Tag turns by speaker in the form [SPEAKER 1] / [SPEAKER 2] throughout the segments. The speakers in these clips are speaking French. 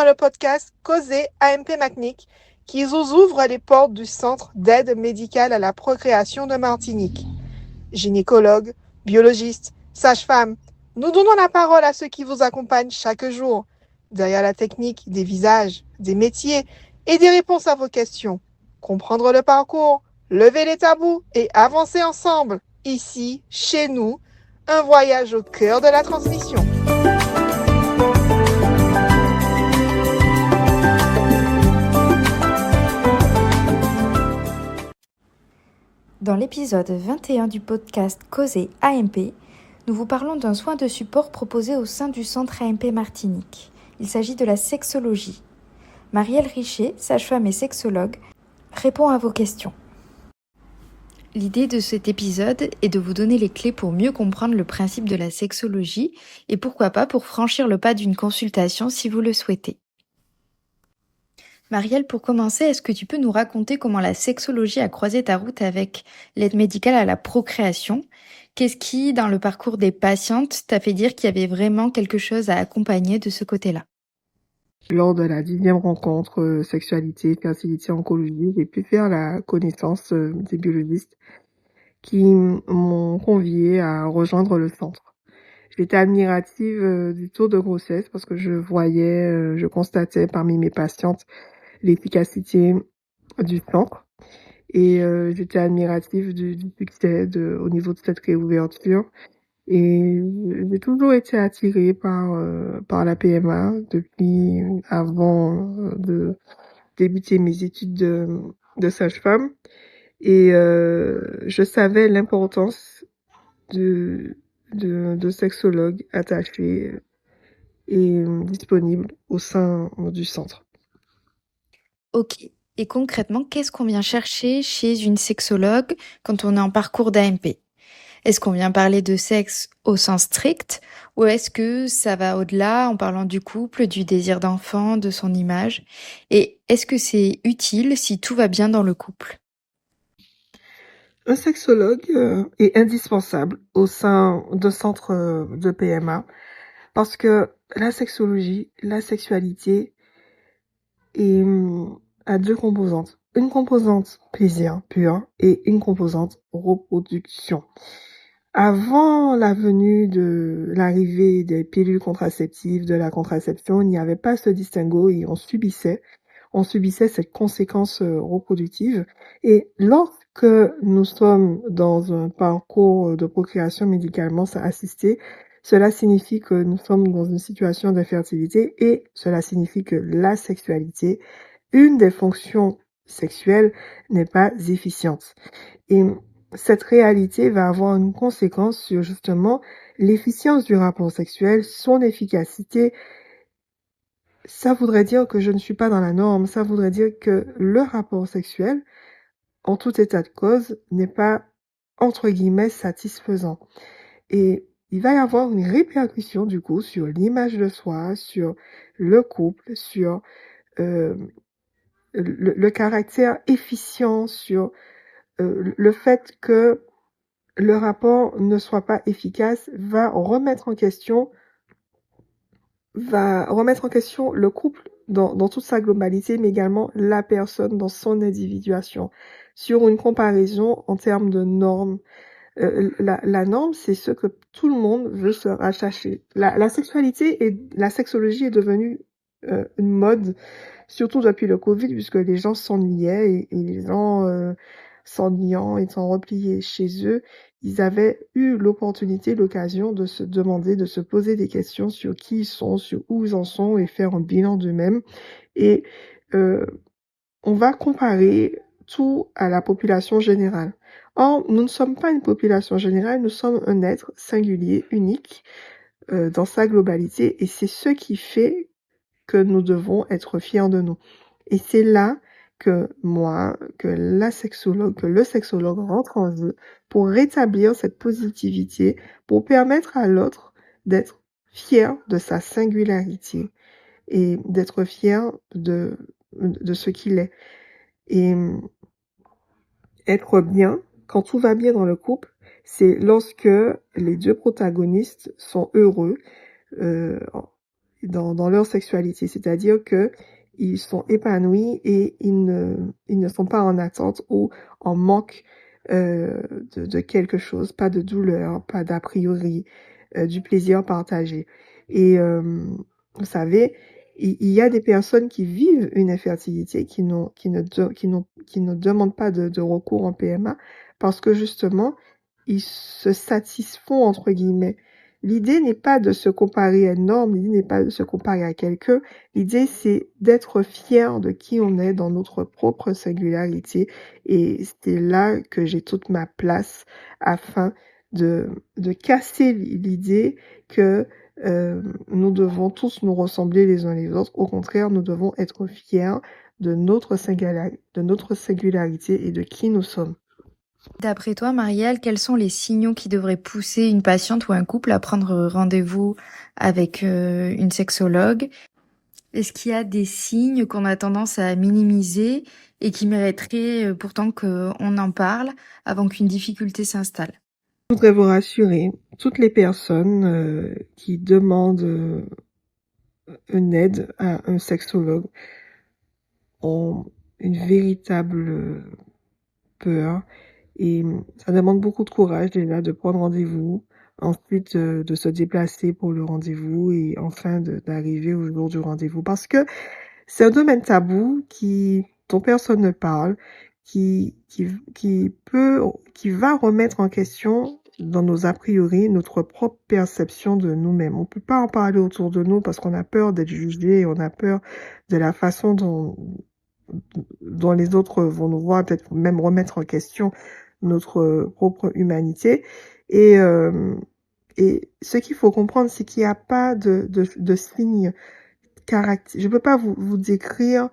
[SPEAKER 1] dans le podcast Causer AMP Macnic qui vous ouvre les portes du Centre d'aide médicale à la procréation de Martinique. Gynécologues, biologistes, sages-femmes, nous donnons la parole à ceux qui vous accompagnent chaque jour, derrière la technique, des visages, des métiers et des réponses à vos questions. Comprendre le parcours, lever les tabous et avancer ensemble. Ici, chez nous, un voyage au cœur de la transmission.
[SPEAKER 2] Dans l'épisode 21 du podcast Causer AMP, nous vous parlons d'un soin de support proposé au sein du Centre AMP Martinique. Il s'agit de la sexologie. Marielle Richer, sage-femme et sexologue, répond à vos questions. L'idée de cet épisode est de vous donner les clés pour mieux comprendre le principe de la sexologie et pourquoi pas pour franchir le pas d'une consultation si vous le souhaitez. Marielle, pour commencer, est-ce que tu peux nous raconter comment la sexologie a croisé ta route avec l'aide médicale à la procréation ? Qu'est-ce qui, dans le parcours des patientes, t'a fait dire qu'il y avait vraiment quelque chose à accompagner de ce côté-là ?
[SPEAKER 3] Lors de la 10e rencontre sexualité, fertilité, oncologie, j'ai pu faire la connaissance des biologistes qui m'ont conviée à rejoindre le centre. J'étais admirative du taux de grossesse parce que je constatais parmi mes patientes l'efficacité du centre et j'étais admirative du succès au niveau de cette réouverture. Et j'ai toujours été attirée par la PMA depuis avant de débuter mes études de sage-femme. Et je savais l'importance de sexologues attachés et disponibles au sein du centre.
[SPEAKER 2] Ok. Et concrètement, qu'est-ce qu'on vient chercher chez une sexologue quand on est en parcours d'AMP ? Est-ce qu'on vient parler de sexe au sens strict ou est-ce que ça va au-delà en parlant du couple, du désir d'enfant, de son image ? Et est-ce que c'est utile si tout va bien dans le couple ?
[SPEAKER 3] Un sexologue est indispensable au sein d'un centre de PMA parce que la sexologie, la sexualité a deux composantes. Une composante plaisir pur et une composante reproduction. Avant l'arrivée des pilules contraceptives, de la contraception, il n'y avait pas ce distinguo et on subissait cette conséquence reproductive. Et lorsque nous sommes dans un parcours de procréation médicalement assistée, cela signifie que nous sommes dans une situation d'infertilité et cela signifie que la sexualité, une des fonctions sexuelles, n'est pas efficiente. Et cette réalité va avoir une conséquence sur justement l'efficience du rapport sexuel, son efficacité. Ça voudrait dire que je ne suis pas dans la norme, ça voudrait dire que le rapport sexuel, en tout état de cause, n'est pas, entre guillemets, satisfaisant. Et il va y avoir une répercussion, du coup, sur l'image de soi, sur le couple, sur le caractère efficient, sur le fait que le rapport ne soit pas efficace, va remettre en question le couple dans toute sa globalité, mais également la personne dans son individuation. Sur une comparaison en termes de normes, la norme, c'est ce que tout le monde veut se rattacher. La sexualité et la sexologie est devenue une mode, surtout depuis le Covid, puisque les gens s'ennuyaient et les gens s'ennuyant, étant repliés chez eux, ils avaient eu l'occasion de se demander, de se poser des questions sur qui ils sont, sur où ils en sont et faire un bilan d'eux-mêmes. Et on va comparer tout à la population générale. Or, nous ne sommes pas une population générale, nous sommes un être singulier, unique, dans sa globalité, et c'est ce qui fait que nous devons être fiers de nous. Et c'est là que le sexologue rentre en jeu pour rétablir cette positivité, pour permettre à l'autre d'être fier de sa singularité et d'être fier de ce qu'il est. Et être bien, quand tout va bien dans le couple, c'est lorsque les deux protagonistes sont heureux dans leur sexualité, c'est-à-dire que ils sont épanouis et ils ne sont pas en attente ou en manque de quelque chose, pas de douleur, pas d'a priori, du plaisir partagé. Et vous savez, il y a des personnes qui vivent une infertilité, qui ne demandent pas de recours en PMA parce que justement, ils se satisfont, entre guillemets. L'idée n'est pas de se comparer à une norme, l'idée n'est pas de se comparer à quelqu'un, l'idée c'est d'être fier de qui on est dans notre propre singularité et c'est là que j'ai toute ma place afin de casser l'idée que nous devons tous nous ressembler les uns les autres. Au contraire, nous devons être fiers de notre singularité et de qui nous sommes.
[SPEAKER 2] D'après toi, Marielle, quels sont les signaux qui devraient pousser une patiente ou un couple à prendre rendez-vous avec une sexologue? Est-ce qu'il y a des signes qu'on a tendance à minimiser et qui mériteraient pourtant qu'on en parle avant qu'une difficulté s'installe?
[SPEAKER 3] Je voudrais vous rassurer, toutes les personnes qui demandent une aide à un sexologue ont une véritable peur et ça demande beaucoup de courage déjà de prendre rendez-vous, ensuite de se déplacer pour le rendez-vous et enfin d'arriver au jour du rendez-vous parce que c'est un domaine tabou dont personne ne parle, qui va remettre en question dans nos a priori notre propre perception de nous-mêmes. On peut pas en parler autour de nous parce qu'on a peur d'être jugé, on a peur de la façon dont les autres vont nous voir, peut-être même remettre en question notre propre humanité. Et ce qu'il faut comprendre, c'est qu'il n'y a pas de signe caractère. Je peux pas vous décrire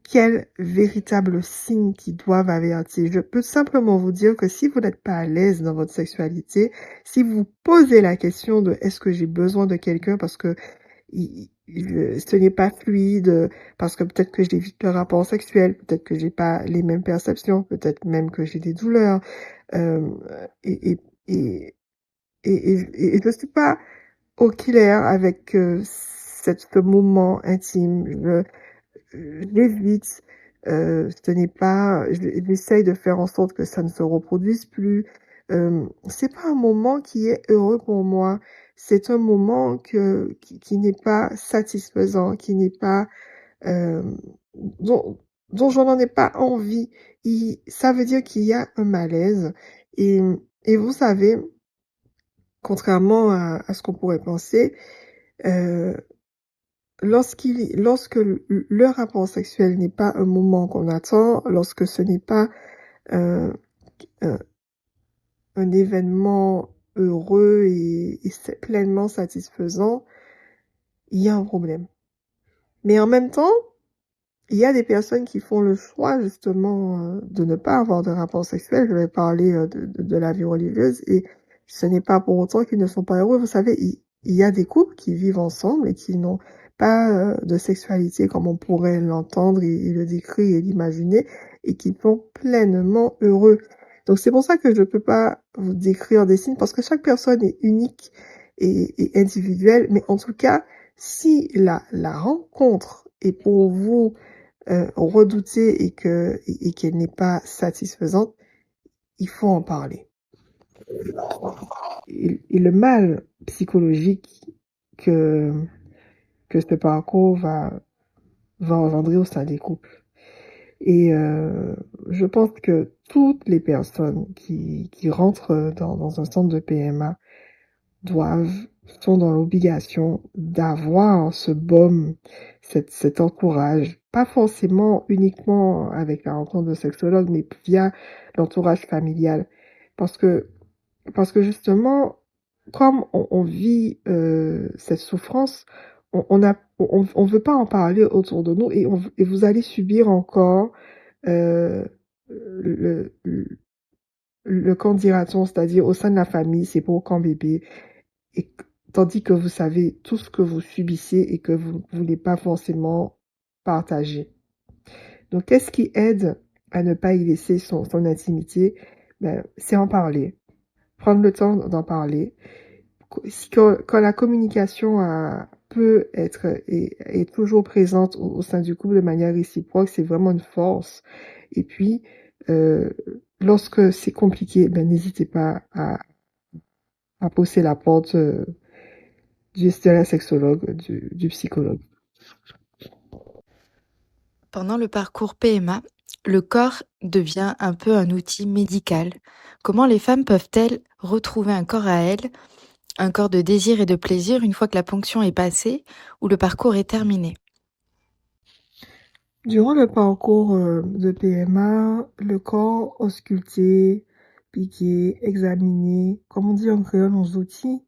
[SPEAKER 3] quels véritables signes qui doivent avertir. Je peux simplement vous dire que si vous n'êtes pas à l'aise dans votre sexualité, si vous posez la question de est-ce que j'ai besoin de quelqu'un parce que ce n'est pas fluide, parce que peut-être que j'évite le rapport sexuel, peut-être que j'ai pas les mêmes perceptions, peut-être même que j'ai des douleurs, et, et, et je suis pas au clair avec ce moment intime. J'évite, ce n'est pas, j'essaye de faire en sorte que ça ne se reproduise plus. C'est pas un moment qui est heureux pour moi. C'est un moment qui n'est pas satisfaisant, qui n'est pas, euh, dont, dont je n'en ai pas envie. Ça veut dire qu'il y a un malaise. Et, et vous savez, contrairement à ce qu'on pourrait penser, euh, lorsque le rapport sexuel n'est pas un moment qu'on attend, lorsque ce n'est pas un, un, un événement heureux et pleinement satisfaisant, il y a un problème. Mais en même temps, il y a des personnes qui font le choix justement de ne pas avoir de rapport sexuel. Je vais parler de la vie religieuse et ce n'est pas pour autant qu'ils ne sont pas heureux. Vous savez, il y a des couples qui vivent ensemble et qui n'ont pas de sexualité comme on pourrait l'entendre et le décrire et l'imaginer et qui sont pleinement heureux. Donc c'est pour ça que je ne peux pas vous décrire des signes parce que chaque personne est unique et individuelle. Mais en tout cas, si la rencontre est pour vous redoutée et qu'elle n'est pas satisfaisante, il faut en parler. Et le mal psychologique que ce parcours va engendrer au sein des couples. Et je pense que toutes les personnes qui rentrent dans un centre de PMA sont dans l'obligation d'avoir ce baume, cet entourage, pas forcément uniquement avec la rencontre de sexologue, mais via l'entourage familial. Parce que justement, comme on vit cette souffrance, on veut pas en parler autour de nous et vous allez subir encore euh, le qu'en dira-t-on, c'est-à-dire au sein de la famille, c'est pour quand bébé, et tandis que vous savez tout ce que vous subissez et que vous ne voulez pas forcément partager. Donc, qu'est-ce qui aide à ne pas y laisser son intimité? Ben, c'est en parler. Prendre le temps d'en parler. Quand la communication peut être et est toujours présente au sein du couple de manière réciproque, c'est vraiment une force. Et puis, lorsque c'est compliqué, ben n'hésitez pas à pousser la porte de la sexologue, du psychologue.
[SPEAKER 2] Pendant le parcours PMA, le corps devient un peu un outil médical. Comment les femmes peuvent-elles retrouver un corps à elles, un corps de désir et de plaisir une fois que la ponction est passée ou le parcours est terminé?
[SPEAKER 3] Durant le parcours de PMA, le corps ausculté, piqué, examiné, comme on dit en créole, en outils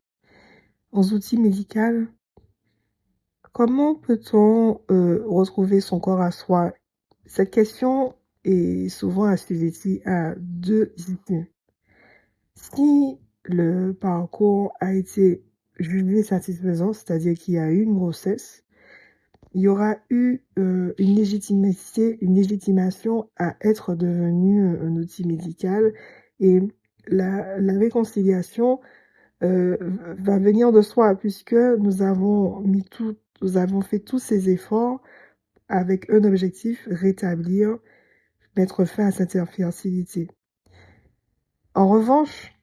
[SPEAKER 3] médicaux. Comment peut-on retrouver son corps à soi? Cette question est souvent assujettie à deux idées. Si le parcours a été jugé satisfaisant, c'est-à-dire qu'il y a eu une grossesse, il y aura eu une légitimation à être devenu un outil médical et la réconciliation va venir de soi puisque nous avons fait tous ces efforts avec un objectif, rétablir, mettre fin à cette infertilité. En revanche,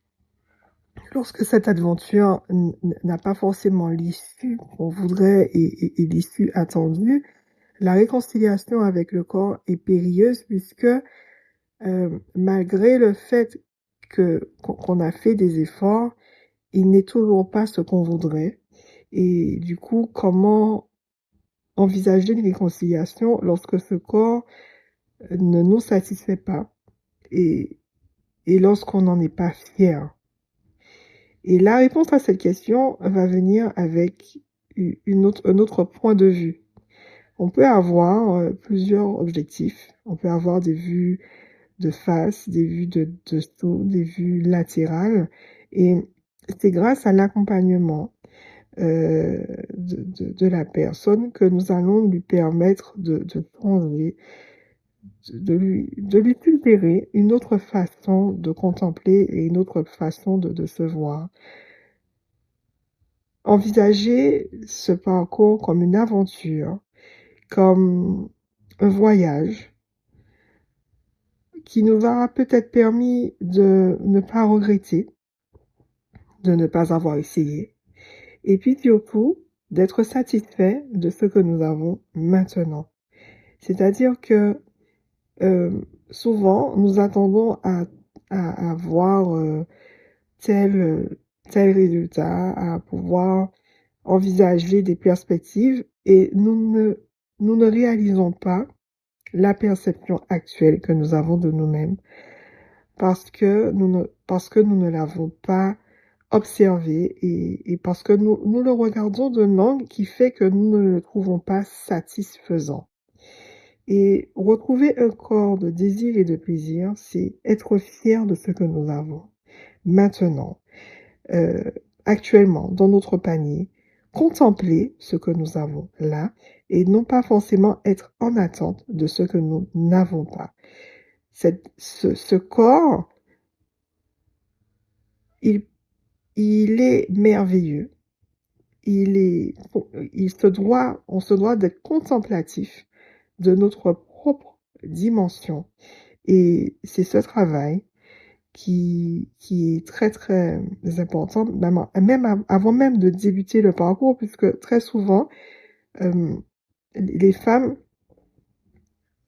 [SPEAKER 3] lorsque cette aventure n'a pas forcément l'issue qu'on voudrait et l'issue attendue, la réconciliation avec le corps est périlleuse puisque malgré le fait qu'on a fait des efforts, il n'est toujours pas ce qu'on voudrait. Et du coup, comment envisager une réconciliation lorsque ce corps ne nous satisfait pas et, et lorsqu'on n'en est pas fier? Et la réponse à cette question va venir avec un autre point de vue. On peut avoir plusieurs objectifs. On peut avoir des vues de face, des vues de dessous, des vues latérales. Et c'est grâce à l'accompagnement de la personne que nous allons lui permettre de changer, de lui suggérer une autre façon de contempler et une autre façon de se voir. Envisager ce parcours comme une aventure, comme un voyage qui nous aura peut-être permis de ne pas regretter, de ne pas avoir essayé, et puis surtout d'être satisfait de ce que nous avons maintenant. C'est-à-dire que souvent, nous attendons à avoir tel résultat, à pouvoir envisager des perspectives et nous ne réalisons pas la perception actuelle que nous avons de nous-mêmes parce que nous ne l'avons pas observé et parce que nous le regardons d'un angle qui fait que nous ne le trouvons pas satisfaisant. Et retrouver un corps de désir et de plaisir, c'est être fier de ce que nous avons maintenant, actuellement, dans notre panier, contempler ce que nous avons là et non pas forcément être en attente de ce que nous n'avons pas. Ce corps, il est merveilleux. On se doit d'être contemplatif de notre propre dimension. Et c'est ce travail qui est très, très important, même avant même de débuter le parcours, puisque très souvent, les femmes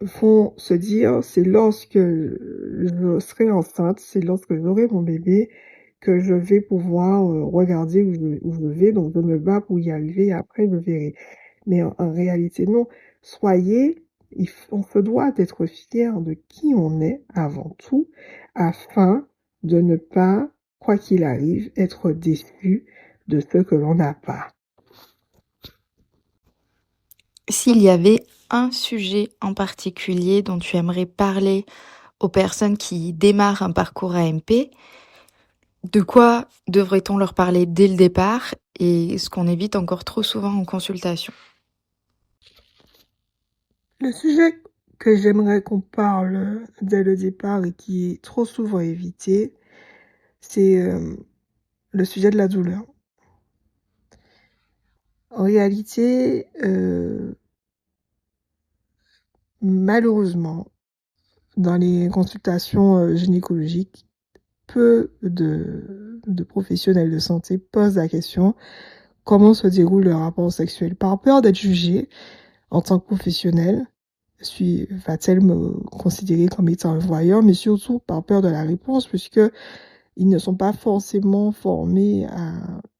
[SPEAKER 3] vont se dire, c'est lorsque je serai enceinte, c'est lorsque j'aurai mon bébé, que je vais pouvoir regarder où je vais, donc je me bats pour y arriver et après je verrai. Mais en réalité, non. On se doit d'être fier de qui on est avant tout, afin de ne pas, quoi qu'il arrive, être déçu de ce que l'on n'a pas.
[SPEAKER 2] S'il y avait un sujet en particulier dont tu aimerais parler aux personnes qui démarrent un parcours AMP, de quoi devrait-on leur parler dès le départ et ce qu'on évite encore trop souvent en consultation?
[SPEAKER 3] Le sujet que j'aimerais qu'on parle dès le départ et qui est trop souvent évité, c'est le sujet de la douleur. En réalité, malheureusement, dans les consultations gynécologiques, peu de professionnels de santé posent la question comment se déroule le rapport sexuel. Par peur d'être jugé en tant que professionnel, va-t-elle me considérer comme étant un voyeur, mais surtout par peur de la réponse, puisque ils ne sont pas forcément formés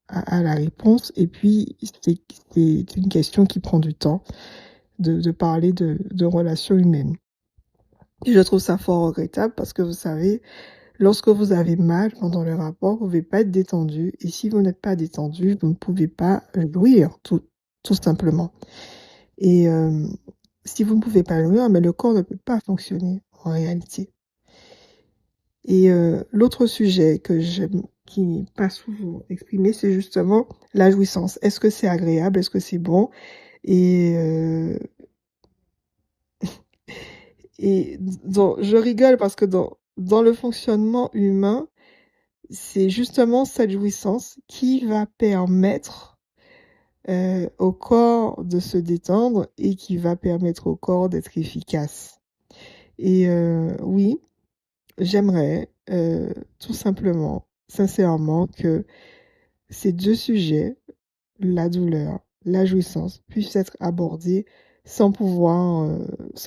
[SPEAKER 3] à la réponse. Et puis, c'est une question qui prend du temps de parler de relations humaines. Et je trouve ça fort regrettable parce que vous savez, lorsque vous avez mal pendant le rapport, vous ne pouvez pas être détendu. Et si vous n'êtes pas détendu, vous ne pouvez pas jouir, tout simplement. Et si vous ne pouvez pas jouir, mais le corps ne peut pas fonctionner en réalité. Et l'autre sujet qui n'est pas souvent exprimé, c'est justement la jouissance. Est-ce que c'est agréable? Est-ce que c'est bon? Et je rigole parce que dans le fonctionnement humain, c'est justement cette jouissance qui va permettre au corps de se détendre et qui va permettre au corps d'être efficace. Et oui, j'aimerais tout simplement, sincèrement, que ces deux sujets, la douleur, la jouissance, puissent être abordés sans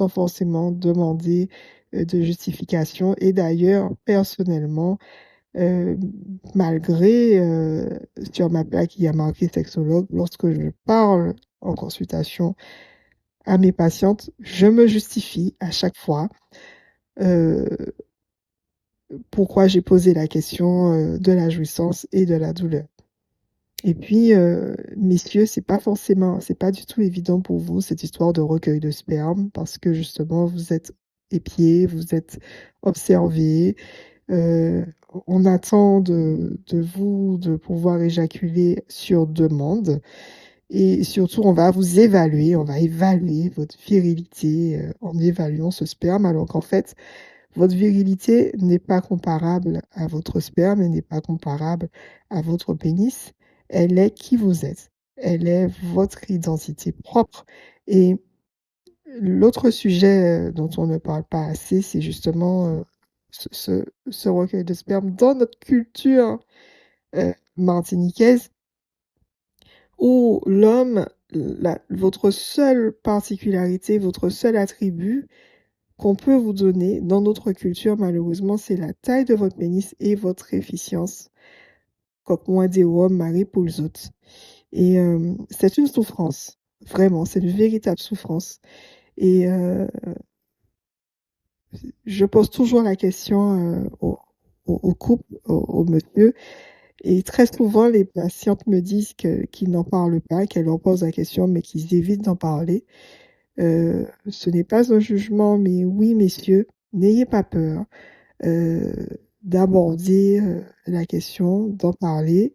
[SPEAKER 3] forcément demander de justification. Et d'ailleurs, personnellement, euh, malgré sur ma plaque, il y a marqué sexologue, lorsque je parle en consultation à mes patientes, je me justifie à chaque fois euh, pourquoi j'ai posé la question de la jouissance et de la douleur. Et puis, messieurs, c'est pas du tout évident pour vous, cette histoire de recueil de sperme, parce que justement, vous êtes épiés, vous êtes observés, euh, on attend de vous de pouvoir éjaculer sur demande. Et surtout, on va évaluer votre virilité en évaluant ce sperme, alors qu'en fait, votre virilité n'est pas comparable à votre sperme, elle n'est pas comparable à votre pénis. Elle est qui vous êtes. Elle est votre identité propre. Et l'autre sujet dont on ne parle pas assez, c'est justement ce recueil de sperme dans notre culture martiniquaise, où l'homme, votre seule particularité, votre seul attribut, qu'on peut vous donner dans notre culture, malheureusement, c'est la taille de votre pénis et votre efficience. Comme moi, des hommes, Marie pour les autres. Et c'est une souffrance. Vraiment, c'est une véritable souffrance. Et je pose toujours la question au couple, au monsieur. Et très souvent, les patientes me disent qu'ils n'en parlent pas, qu'elles leur posent la question, mais qu'ils évitent d'en parler. Ce n'est pas un jugement, mais oui, messieurs, n'ayez pas peur euh, d'aborder la question, d'en parler,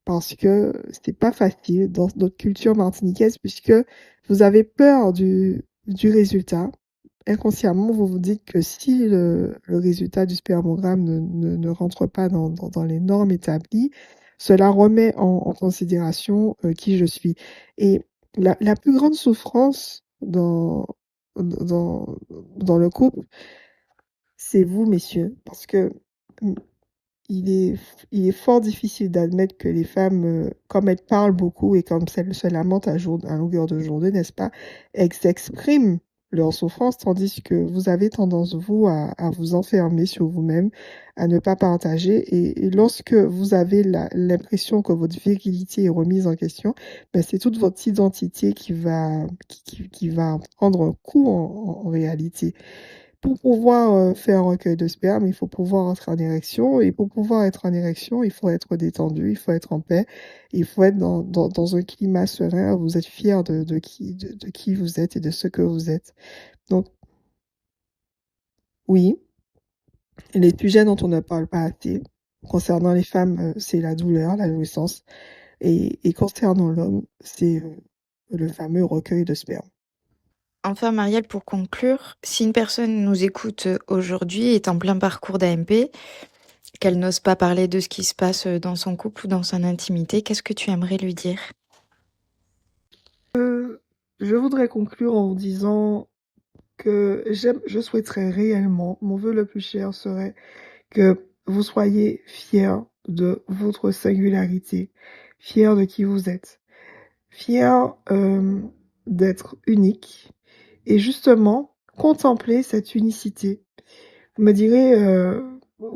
[SPEAKER 3] parce que c'est pas facile dans notre culture martiniquaise, puisque vous avez peur du résultat. Inconsciemment, vous vous dites que si le résultat du spermogramme ne rentre pas dans les normes établies, cela remet en considération qui je suis. Et la plus grande souffrance dans, dans le couple, c'est vous, messieurs, parce que mm, il est, il est fort difficile d'admettre que les femmes, comme elles parlent beaucoup et comme elles se lamentent à longueur de journée, n'est-ce pas, elles expriment leur souffrance, tandis que vous avez tendance, vous, à vous enfermer sur vous-même, à ne pas partager. Et lorsque vous avez l'impression que votre virilité est remise en question, ben c'est toute votre identité qui va prendre un coup en réalité. Pour pouvoir faire un recueil de sperme, il faut pouvoir être en érection. Et pour pouvoir être en érection, il faut être détendu, il faut être en paix, il faut être dans un climat serein. Vous êtes fier de qui vous êtes et de ce que vous êtes. Donc, oui, les sujets dont on ne parle pas assez, concernant les femmes, c'est la douleur, la jouissance. Et concernant l'homme, c'est le fameux recueil de sperme.
[SPEAKER 2] Enfin, Marielle, pour conclure, si une personne nous écoute aujourd'hui, est en plein parcours d'AMP, qu'elle n'ose pas parler de ce qui se passe dans son couple ou dans son intimité, qu'est-ce que tu aimerais lui dire?
[SPEAKER 3] Je voudrais conclure en vous disant que je souhaiterais réellement, mon vœu le plus cher serait que vous soyez fiers de votre singularité, fiers de qui vous êtes, fiers d'être unique et justement contempler cette unicité. Vous me direz,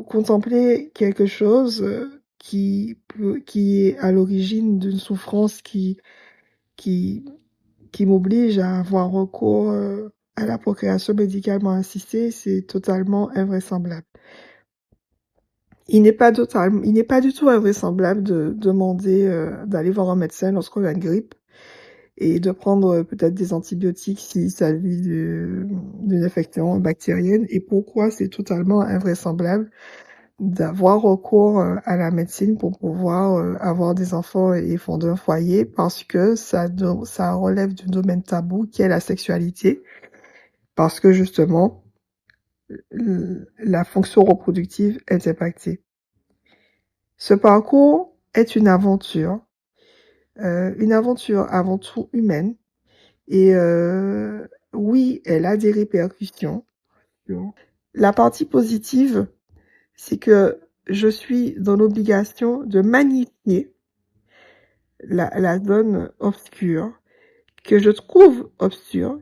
[SPEAKER 3] contempler quelque chose qui est à l'origine d'une souffrance qui m'oblige à avoir recours à la procréation médicalement assistée, c'est totalement invraisemblable. Il n'est pas du tout invraisemblable de demander d'aller voir un médecin lorsqu'on a une grippe et de prendre peut-être des antibiotiques s'il s'agit d'une infection bactérienne. Et pourquoi c'est totalement invraisemblable d'avoir recours à la médecine pour pouvoir avoir des enfants et fonder un foyer, parce que ça relève du domaine tabou qui est la sexualité, parce que justement la fonction reproductive est impactée. Ce parcours est une aventure avant tout humaine, et oui, elle a des répercussions. La partie positive, c'est que je suis dans l'obligation de magnifier la zone obscure, que je trouve obscure,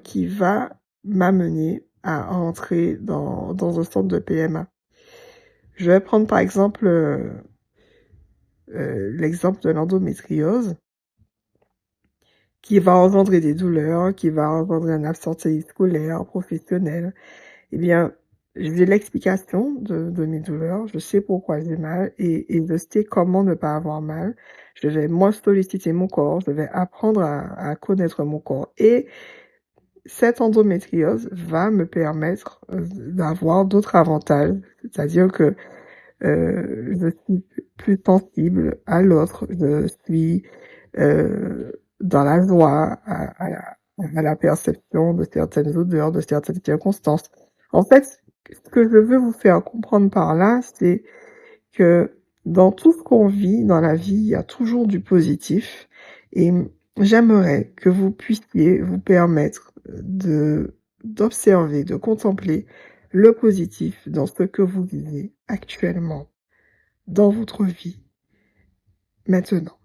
[SPEAKER 3] qui va m'amener à entrer dans un centre de PMA. Je vais prendre par exemple l'exemple de l'endométriose, qui va engendrer des douleurs, qui va engendrer un absentéisme scolaire, professionnel. Eh bien, j'ai l'explication de mes douleurs, je sais pourquoi j'ai mal et je sais comment ne pas avoir mal. Je vais moins solliciter mon corps, je vais apprendre à connaître mon corps. Et cette endométriose va me permettre d'avoir d'autres avantages, c'est-à-dire que je suis plus sensible à l'autre, je suis dans la joie, à la perception de certaines odeurs, de certaines circonstances. En fait, ce que je veux vous faire comprendre par là, c'est que dans tout ce qu'on vit dans la vie, il y a toujours du positif. Et j'aimerais que vous puissiez vous permettre d'observer, de contempler le positif dans ce que vous vivez actuellement, dans votre vie, maintenant.